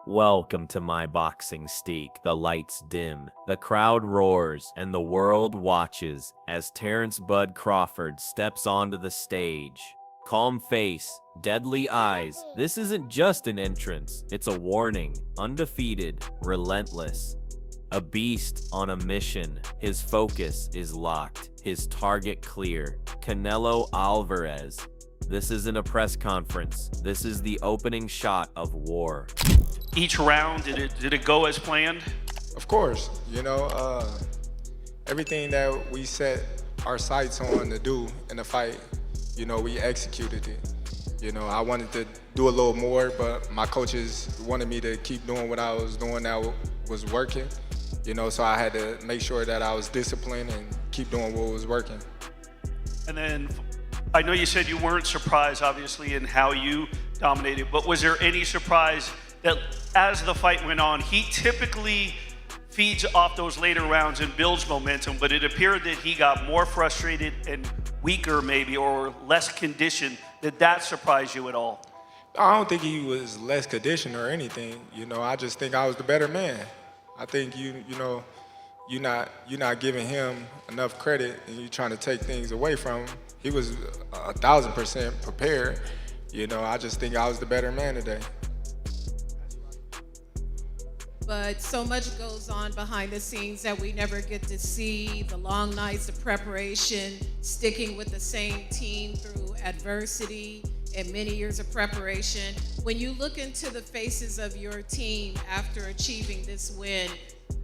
Welcome to my boxing steak. The lights dim, the crowd roars, and the world watches as Terence "Bud" Crawford steps onto the stage. Calm face, deadly eyes. This isn't just an entrance, it's a warning. Undefeated, relentless. A beast on a mission. His focus is locked, his target clear. Canelo Alvarez. This isn't a press conference. This is the opening shot of war. Each round, did it go as planned? Of course, everything that we set our sights on to do in the fight, we executed it. I wanted to do a little more, but my coaches wanted me to keep doing what I was doing that was working, so I had to make sure that I was disciplined and keep doing what was working. And then, I know you said you weren't surprised, obviously, in how you dominated, but was there any surprise that as the fight went on, he typically feeds off those later rounds and builds momentum, but it appeared that he got more frustrated and weaker maybe, or less conditioned? Did that surprise you at all? I don't think he was less conditioned or anything. I just think I was the better man. I think you're not giving him enough credit, and you're trying to take things away from him. He was 1,000% prepared. I just think I was the better man today. But so much goes on behind the scenes that we never get to see. The long nights of preparation, sticking with the same team through adversity, and many years of preparation. When you look into the faces of your team after achieving this win,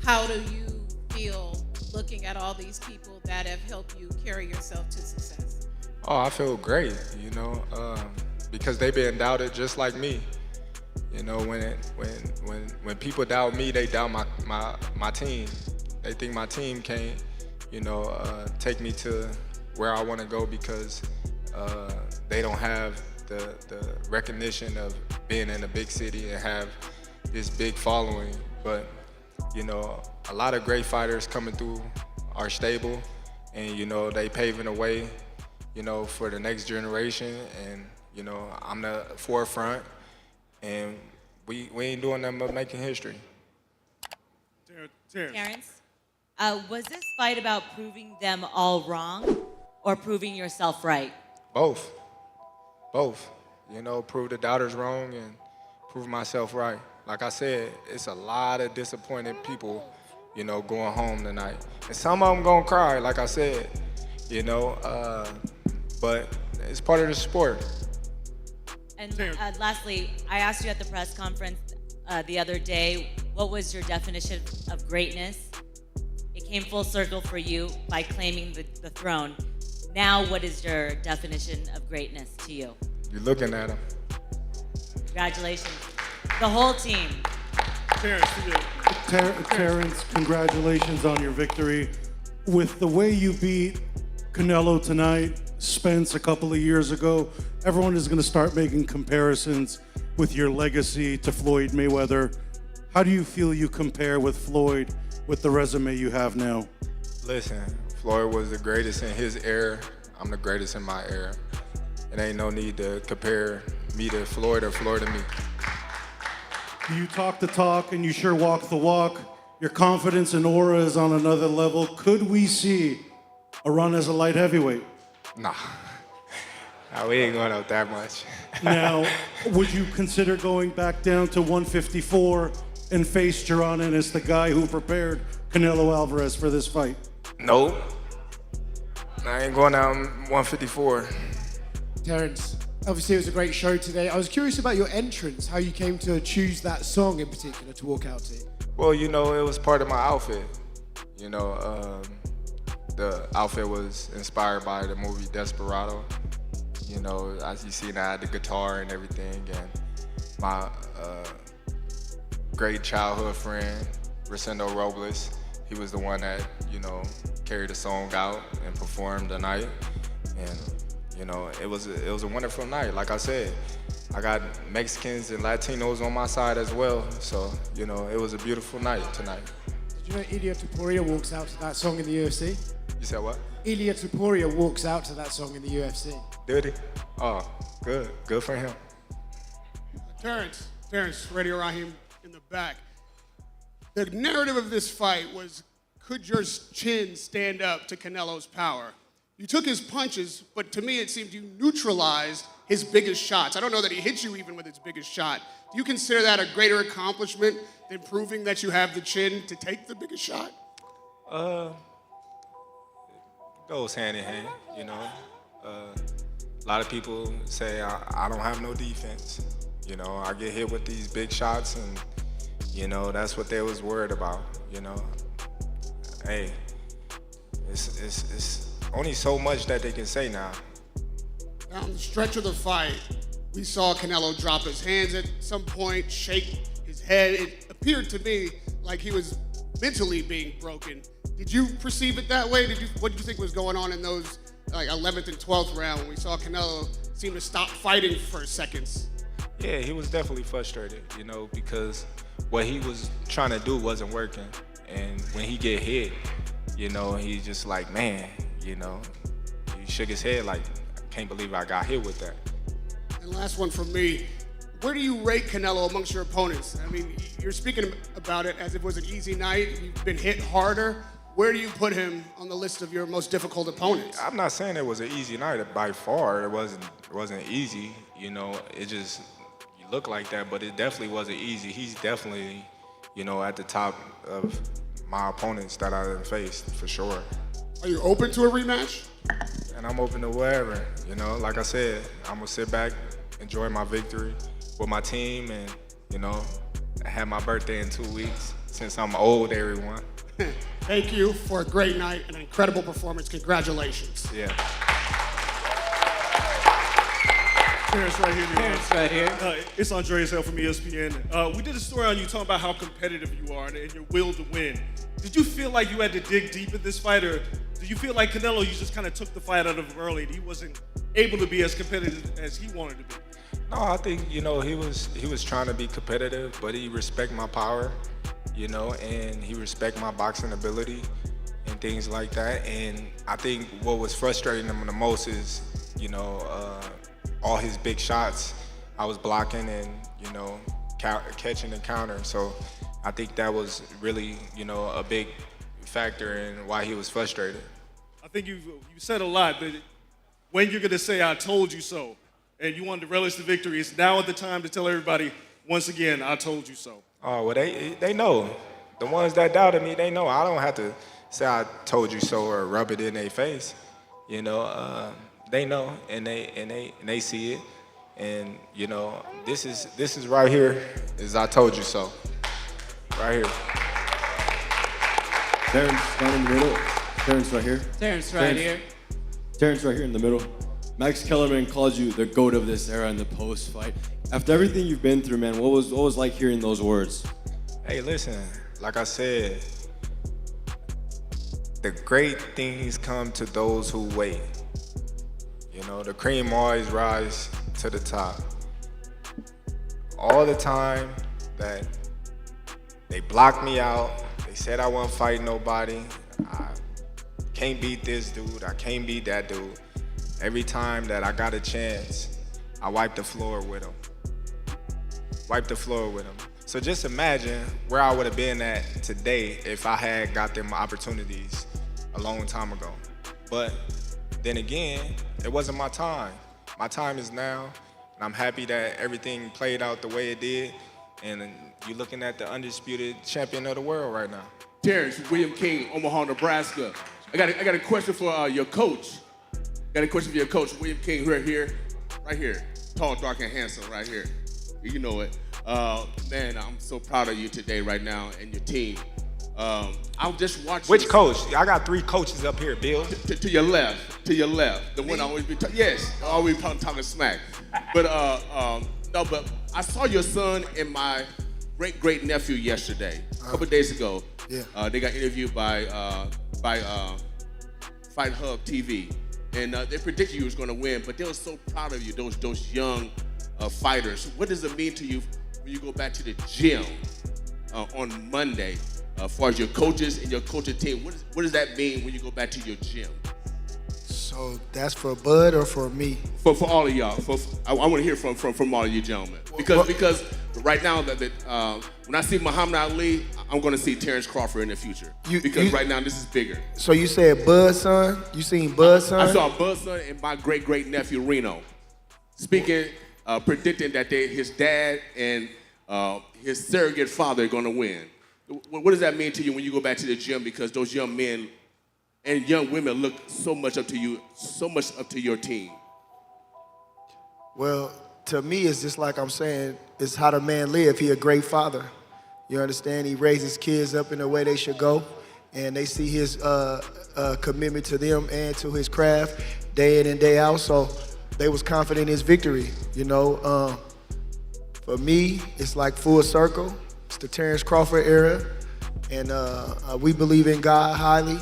how do you feel looking at all these people that have helped you carry yourself to success? Oh, I feel great, because they've been doubted just like me. When people doubt me, they doubt my team. They think my team can't, take me to where I want to go because they don't have the recognition of being in a big city and have this big following. But, a lot of great fighters coming through our stable, and, they paving the way, for the next generation. And, I'm the forefront. And we ain't doing nothing but making history. Terence, was this fight about proving them all wrong or proving yourself right? Both. Prove the doubters wrong and prove myself right. Like I said, it's a lot of disappointed people, going home tonight. And some of them gonna cry, like I said, but it's part of the sport. And lastly, I asked you at the press conference the other day, what was your definition of greatness? It came full circle for you by claiming the throne. Now, what is your definition of greatness to you? You're looking at him. Congratulations. The whole team. Terence, congratulations on your victory. With the way you beat Canelo tonight, Spence a couple of years ago, everyone is going to start making comparisons with your legacy to Floyd Mayweather. How do you feel you compare with Floyd with the resume you have now? Listen, Floyd was the greatest in his era. I'm the greatest in my era. It ain't no need to compare me to Floyd or Floyd to me. You talk the talk and you sure walk the walk. Your confidence and aura is on another level. Could we see a run as a light heavyweight? Nah, we ain't going out that much. Now, would you consider going back down to 154 and face Jaron Ennis, the guy who prepared Canelo Alvarez for this fight? Nope. I ain't going down 154. Terence, obviously it was a great show today. I was curious about your entrance, how you came to choose that song in particular to walk out to. Well, it was part of my outfit. The outfit was inspired by the movie Desperado. As you see, I had the guitar and everything, and my great childhood friend, Rosendo Robles, he was the one that, carried the song out and performed the night. And, it was a wonderful night. Like I said, I got Mexicans and Latinos on my side as well. So, it was a beautiful night tonight. Did you know Ilia Topuria walks out to that song in the UFC? You said what? Ilia Topuria walks out to that song in the UFC. Did he? Oh, good. Good for him. Terence, Radio Raheem, in the back. The narrative of this fight was, could your chin stand up to Canelo's power? You took his punches, but to me it seemed you neutralized his biggest shots. I don't know that he hit you even with his biggest shot. Do you consider that a greater accomplishment than proving that you have the chin to take the biggest shot? Goes hand in hand, you know. A lot of people say I don't have no defense. You know, I get hit with these big shots, and you know that's what they was worried about. You know, hey, it's only so much that they can say now. Down the stretch of the fight, we saw Canelo drop his hands at some point, shake his head. It appeared to me like he was mentally being broken. Did you perceive it that way? What did you think was going on in those 11th and 12th round when we saw Canelo seem to stop fighting for seconds? Yeah, he was definitely frustrated, you know, because what he was trying to do wasn't working. And when he get hit, you know, he's just like, man, you know, he shook his head like, I can't believe I got hit with that. And last one from me, where do you rate Canelo amongst your opponents? I mean, you're speaking about it as if it was an easy night, you've been hit harder. Where do you put him on the list of your most difficult opponents? I'm not saying it was an easy night. By far, it wasn't easy. You know, it just you look like that, but it definitely wasn't easy. He's definitely, you know, at the top of my opponents that I've faced for sure. Are you open to a rematch? And I'm open to wherever. You know, like I said, I'm gonna sit back, enjoy my victory with my team, and you know, I had my birthday in 2 weeks. Since I'm old, everyone. Thank you for a great night and an incredible performance. Congratulations. Yeah. Terence right here. Terence right here. It's Andreas L from ESPN. We did a story on you talking about how competitive you are and your will to win. Did you feel like you had to dig deep in this fight, or do you feel like Canelo, you just kind of took the fight out of him early and he wasn't able to be as competitive as he wanted to be? No, I think, you know, he was trying to be competitive, but he respect my power, you know, and he respect my boxing ability and things like that. And I think what was frustrating him the most is, you know, all his big shots, I was blocking and, you know, catching and counter. So I think that was really, you know, a big factor in why he was frustrated. I think you said a lot, but when you're going to say, I told you so, and you wanted to relish the victory, it's now at the time to tell everybody, once again, I told you so. Oh, well, they know. The ones that doubted me, they know. I don't have to say I told you so or rub it in their face. You know, they know and they see it. And you know, this is right here is I told you so. Right here. Terence down in the middle. Terence right here. Terence right here. Terence right here in the middle. Max Kellerman called you the GOAT of this era in the post-fight. After everything you've been through, man, what was like hearing those words? Hey, listen, like I said, the great things come to those who wait. You know, the cream always rise to the top. All the time that they blocked me out, they said I wasn't fighting nobody, I can't beat this dude, I can't beat that dude. Every time that I got a chance, I wiped the floor with him. Wiped the floor with him. So just imagine where I would have been at today if I had got them opportunities a long time ago. But then again, it wasn't my time. My time is now, and I'm happy that everything played out the way it did, and you're looking at the undisputed champion of the world right now. Terence, William King, Omaha, Nebraska. I got a question for your coach. William King, right here. Tall, dark, and handsome, right here. You know it. Man, I'm so proud of you today, right now, and your team. I'll just watch. Which coach? I got 3 coaches up here, Bill. To your left. The one I always be always talking smack. But no, but I saw your son and my great nephew yesterday, a couple days ago. Yeah. They got interviewed by Fight Hub TV, and they predicted you was going to win, but they were so proud of you, those young fighters. What does it mean to you when you go back to the gym on Monday? As far as your coaches and your coaching team, what does that mean when you go back to your gym? So So that's for Bud or for me? For all of y'all. I want to hear from all of you gentlemen. Because right now when I see Muhammad Ali, I'm going to see Terence Crawford in the future. Because right now this is bigger. So you said Bud's son? You seen Bud's son? I saw Bud's son and my great nephew Reno speaking, predicting that his dad and his surrogate father are going to win. What does that mean to you when you go back to the gym? Because those young men and young women look so much up to you, so much up to your team. Well, to me, it's just like I'm saying, it's how the man live. He a great father. You understand? He raises kids up in the way they should go, and they see his commitment to them and to his craft day in and day out. So they was confident in his victory. You know, for me, it's like full circle. It's the Terence Crawford era, and we believe in God highly,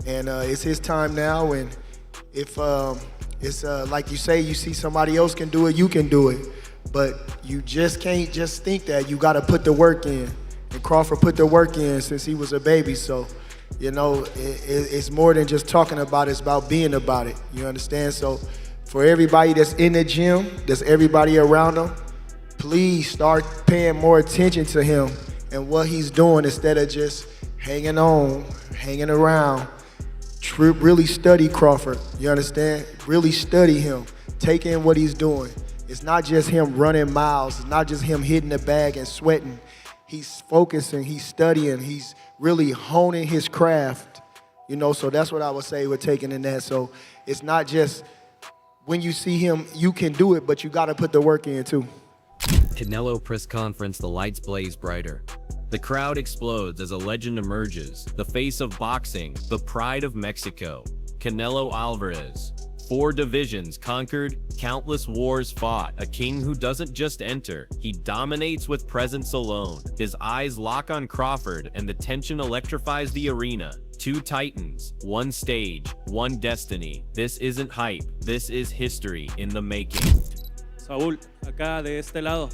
and it's his time now. And if it's like you say, you see somebody else can do it, you can do it. But you just can't just think that. You got to put the work in. And Crawford put the work in since he was a baby. So, you know, it's more than just talking about it. It's about being about it. You understand? So for everybody that's in the gym, that's everybody around him, please start paying more attention to him and what he's doing instead of just hanging on, hanging around. Really study Crawford, you understand? Really study him. Take in what he's doing. It's not just him running miles. It's not just him hitting the bag and sweating. He's focusing, he's studying, he's really honing his craft. You know, so that's what I would say we're taking in that. So it's not just when you see him, you can do it, but you got to put the work in too. Canelo press conference, the lights blaze brighter. The crowd explodes as a legend emerges, the face of boxing, the pride of Mexico. Canelo Alvarez. 4 divisions conquered, countless wars fought, a king who doesn't just enter, he dominates with presence alone. His eyes lock on Crawford and the tension electrifies the arena. 2 titans, 1 stage, 1 destiny. This isn't hype, this is history in the making. Saúl, acá de este lado.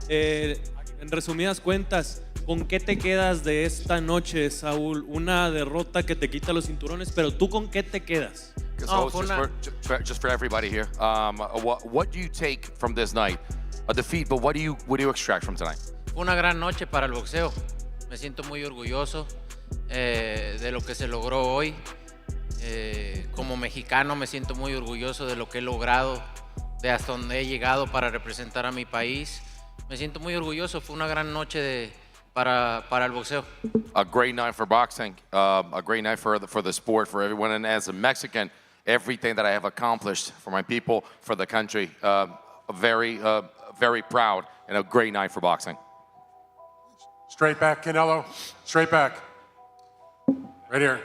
En resumidas cuentas, ¿con qué te quedas de esta noche, Saúl? Una derrota que te quita los cinturones, pero ¿tú con qué te quedas? So just for everybody here, what do you take from this night? A defeat, but what do you extract from tonight? Fue una gran noche para el boxeo. Me siento muy orgulloso de lo que se logró hoy. Como mexicano me siento muy orgulloso de lo que he logrado, de hasta donde he llegado para representar a mi país. Me siento muy orgulloso. Fue una gran noche para el boxeo. A great night for boxing, a great night for the sport, for everyone. And as a Mexican, everything that I have accomplished for my people, for the country, very proud, and a great night for boxing. Straight back, Canelo. Straight back. Right here.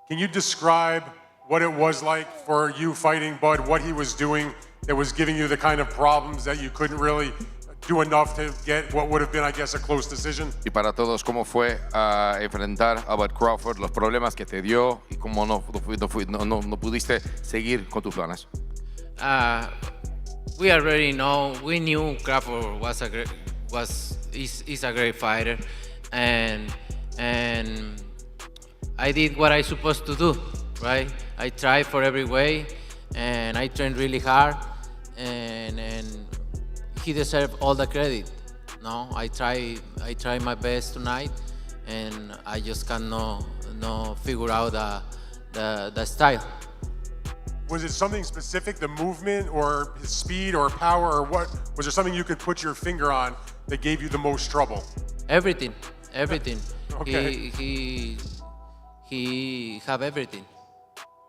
Can you describe what it was like for you fighting Bud, what he was doing that was giving you the kind of problems that you couldn't really do enough to get what would have been, I guess, a close decision? Y para todos, ¿cómo fue enfrentar a Bud Crawford, los problemas que te dio y cómo no pudiste seguir con tus planes? We already know. We knew Crawford is a great fighter, and I did what I supposed to do, right? I tried for every way, and I trained really hard, and he deserved all the credit. No, I try my best tonight, and I just cannot figure out the style. Was it something specific, the movement or his speed or power, or what? Was there something you could put your finger on that gave you the most trouble? Everything. Okay. He have everything.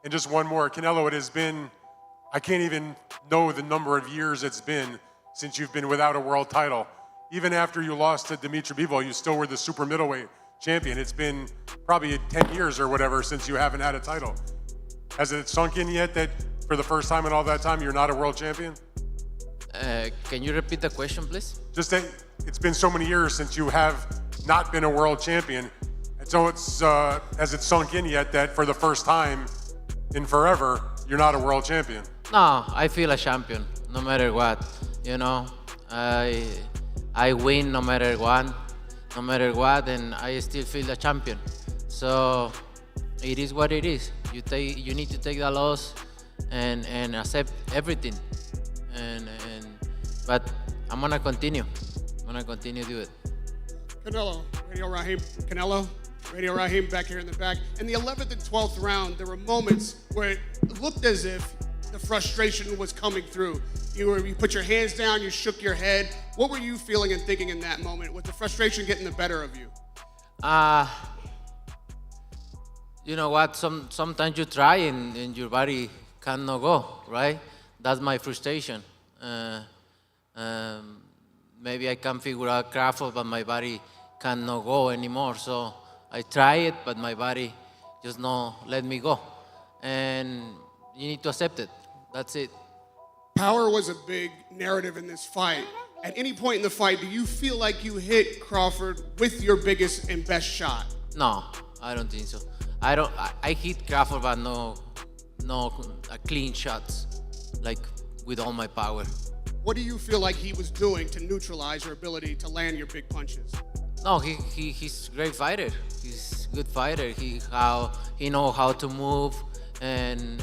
And just one more, Canelo, it has been, I can't even know the number of years it's been since you've been without a world title. Even after you lost to Dimitri Bivol, you still were the super middleweight champion. It's been probably 10 years or whatever since you haven't had a title. Has it sunk in yet that for the first time in all that time, you're not a world champion? Can you repeat the question, please? Just that it's been so many years since you have not been a world champion. And so has it sunk in yet that for the first time in forever, you're not a world champion? No, I feel a champion, no matter what. You know, I win no matter what, and I still feel a champion. So it is what it is. You need to take the loss and accept everything. But I'm gonna continue. Do it. Canelo, Radio Raheem back here in the back. In the 11th and 12th round, there were moments where it looked as if the frustration was coming through. You put your hands down, you shook your head. What were you feeling and thinking in that moment? Was the frustration getting the better of you? You know what? Sometimes you try and your body cannot go, right? That's my frustration. Maybe I can figure out Crawford, but my body cannot go anymore. So I try it, but my body just not let me go. And you need to accept it. That's it. Power was a big narrative in this fight. At any point in the fight, do you feel like you hit Crawford with your biggest and best shot? No, I don't think so. I hit Crawford, but no clean shots, like with all my power. What do you feel like he was doing to neutralize your ability to land your big punches? No, he's a great fighter. He's a good fighter. He know how to move and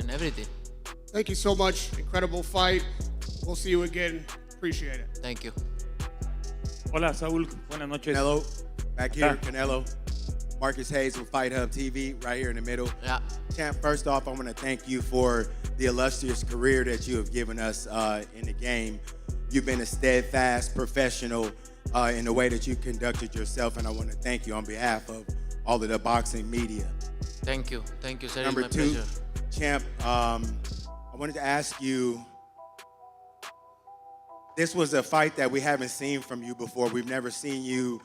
everything. Thank you so much. Incredible fight. We'll see you again. Appreciate it. Thank you. Hola, Saúl. Buenas noches. Canelo, back here, Canelo. Marcus Hayes with Fight Hub TV, right here in the middle. Yeah. Champ, first off, I want to thank you for the illustrious career that you have given us in the game. You've been a steadfast professional in the way that you conducted yourself, and I want to thank you on behalf of all of the boxing media. Thank you, sir. Number it's my two, pleasure. Champ, I wanted to ask you, this was a fight that we haven't seen from you before. We've never seen you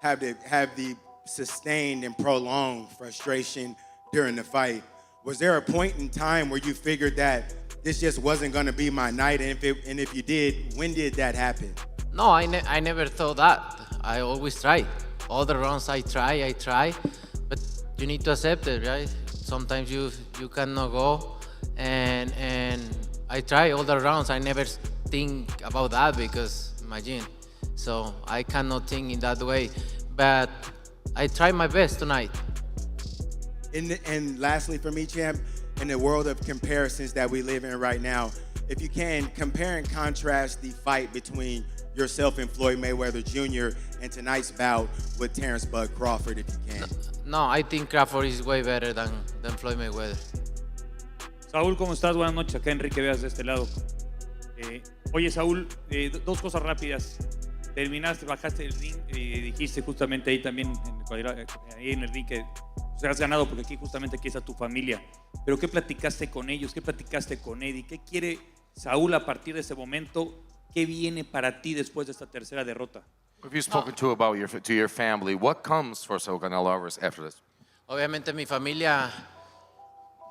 have the sustained and prolonged frustration during the fight. Was there a point in time where you figured that this just wasn't going to be my night? And if you did, when did that happen? No, I never thought that. I always try. All the rounds I try, but you need to accept it, right? Sometimes you cannot go, and I try all the rounds. I never think about that because imagine. So I cannot think in that way, but I try my best tonight. And lastly for me, Champ, in the world of comparisons that we live in right now, if you can, compare and contrast the fight between yourself and Floyd Mayweather Jr. and tonight's bout with Terence Bud Crawford, if you can. No, I think Crawford is way better than Floyd Mayweather. Saúl, ¿cómo estás? Buenas noches. Acá Enrique Veas de este lado. Oye, Saúl, dos cosas rápidas. Terminaste, bajaste el ring y dijiste justamente ahí también, ahí en el ring, que has ganado porque aquí está tu familia. Pero ¿qué platicaste con ellos? ¿Qué platicaste con Eddie? ¿Qué quiere Saúl a partir de ese momento? ¿Qué viene para ti después de esta tercera derrota? Have you spoken to your family? What comes for Saúl Canelo Alvarez after this? Obviamente mi familia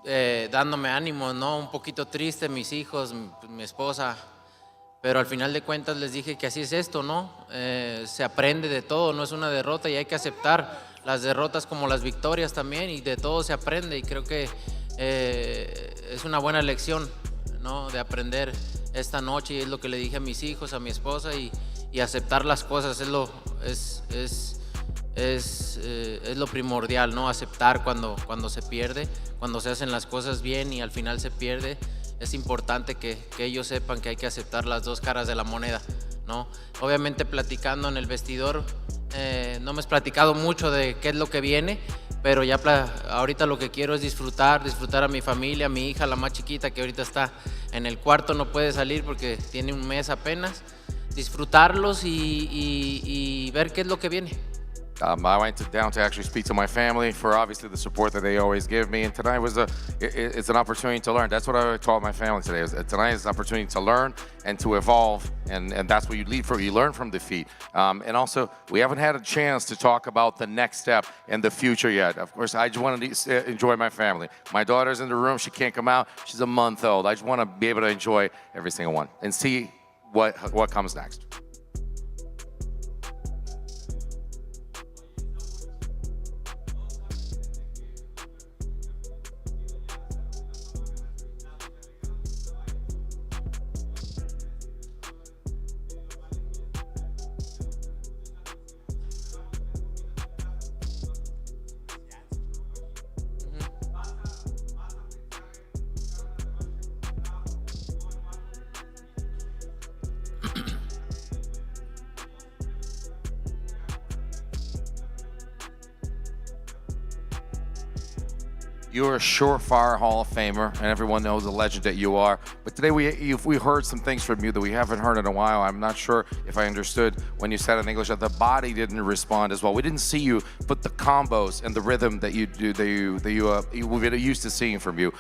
dándome ánimo, ¿no? Un poquito triste, mis hijos, mi esposa. Pero al final de cuentas les dije que así es esto, ¿no? Se aprende de todo, no es una derrota y hay que aceptar las derrotas como las victorias también y de todo se aprende y creo que es una buena lección, ¿no? De aprender esta noche y es lo que le dije a mis hijos, a mi esposa y aceptar las cosas es lo primordial, ¿no? Aceptar cuando se pierde, cuando se hacen las cosas bien y al final se pierde. Es importante que ellos sepan que hay que aceptar las dos caras de la moneda, ¿no? Obviamente platicando en el vestidor, no me has platicado mucho de qué es lo que viene, pero ya ahorita lo que quiero es disfrutar a mi familia, a mi hija, la más chiquita que ahorita está en el cuarto, no puede salir porque tiene un mes apenas, disfrutarlos y ver qué es lo que viene. I went down to actually speak to my family for obviously the support that they always give me, and tonight was it's an opportunity to learn. That's what I told my family today. Tonight is an opportunity to learn and to evolve, and that's what you lead from. You learn from defeat, and also we haven't had a chance to talk about the next step and the future yet. Of course, I just want to enjoy my family. My daughter's in the room; she can't come out. She's a month old. I just want to be able to enjoy every single one and see what comes next. You're a surefire Hall of Famer, and everyone knows the legend that you are. But today we heard some things from you that we haven't heard in a while. I'm not sure if I understood when you said in English that the body didn't respond as well. We didn't see you put the combos and the rhythm that you do, we're used to seeing from you.